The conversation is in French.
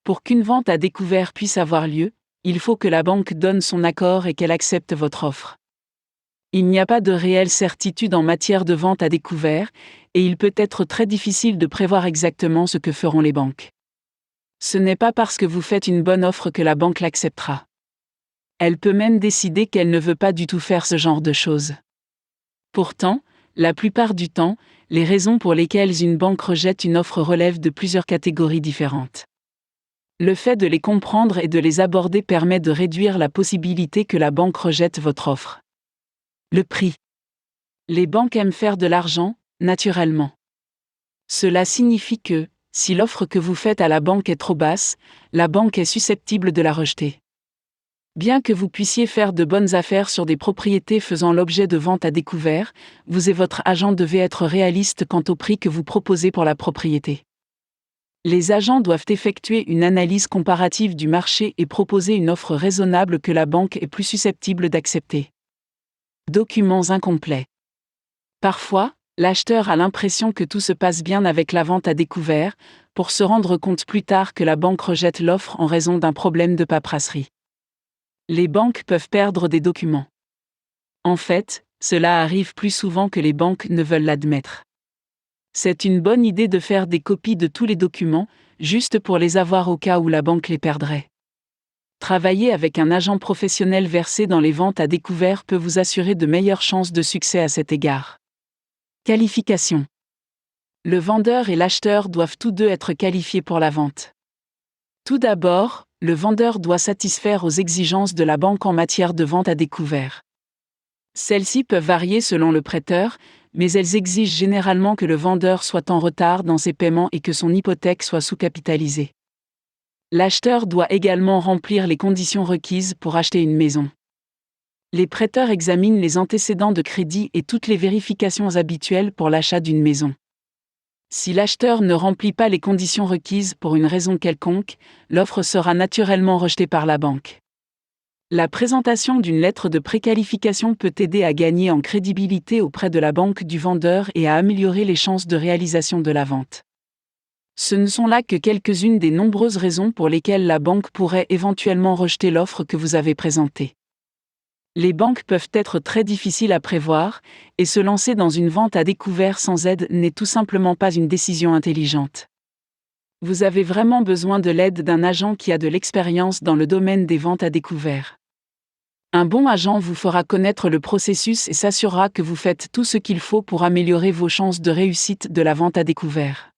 Pour qu'une vente à découvert puisse avoir lieu, il faut que la banque donne son accord et qu'elle accepte votre offre. Il n'y a pas de réelle certitude en matière de vente à découvert, et il peut être très difficile de prévoir exactement ce que feront les banques. Ce n'est pas parce que vous faites une bonne offre que la banque l'acceptera. Elle peut même décider qu'elle ne veut pas du tout faire ce genre de choses. Pourtant, la plupart du temps, les raisons pour lesquelles une banque rejette une offre relèvent de plusieurs catégories différentes. Le fait de les comprendre et de les aborder permet de réduire la possibilité que la banque rejette votre offre. Le prix. Les banques aiment faire de l'argent, naturellement. Cela signifie que, si l'offre que vous faites à la banque est trop basse, la banque est susceptible de la rejeter. Bien que vous puissiez faire de bonnes affaires sur des propriétés faisant l'objet de ventes à découvert, vous et votre agent devez être réalistes quant au prix que vous proposez pour la propriété. Les agents doivent effectuer une analyse comparative du marché et proposer une offre raisonnable que la banque est plus susceptible d'accepter. Documents incomplets. Parfois, l'acheteur a l'impression que tout se passe bien avec la vente à découvert, pour se rendre compte plus tard que la banque rejette l'offre en raison d'un problème de paperasserie. Les banques peuvent perdre des documents. En fait, cela arrive plus souvent que les banques ne veulent l'admettre. C'est une bonne idée de faire des copies de tous les documents, juste pour les avoir au cas où la banque les perdrait. Travailler avec un agent professionnel versé dans les ventes à découvert peut vous assurer de meilleures chances de succès à cet égard. Qualification. Le vendeur et l'acheteur doivent tous deux être qualifiés pour la vente. Tout d'abord, le vendeur doit satisfaire aux exigences de la banque en matière de vente à découvert. Celles-ci peuvent varier selon le prêteur, mais elles exigent généralement que le vendeur soit en retard dans ses paiements et que son hypothèque soit sous-capitalisée. L'acheteur doit également remplir les conditions requises pour acheter une maison. Les prêteurs examinent les antécédents de crédit et toutes les vérifications habituelles pour l'achat d'une maison. Si l'acheteur ne remplit pas les conditions requises pour une raison quelconque, l'offre sera naturellement rejetée par la banque. La présentation d'une lettre de préqualification peut aider à gagner en crédibilité auprès de la banque du vendeur et à améliorer les chances de réalisation de la vente. Ce ne sont là que quelques-unes des nombreuses raisons pour lesquelles la banque pourrait éventuellement rejeter l'offre que vous avez présentée. Les banques peuvent être très difficiles à prévoir, et se lancer dans une vente à découvert sans aide n'est tout simplement pas une décision intelligente. Vous avez vraiment besoin de l'aide d'un agent qui a de l'expérience dans le domaine des ventes à découvert. Un bon agent vous fera connaître le processus et s'assurera que vous faites tout ce qu'il faut pour améliorer vos chances de réussite de la vente à découvert.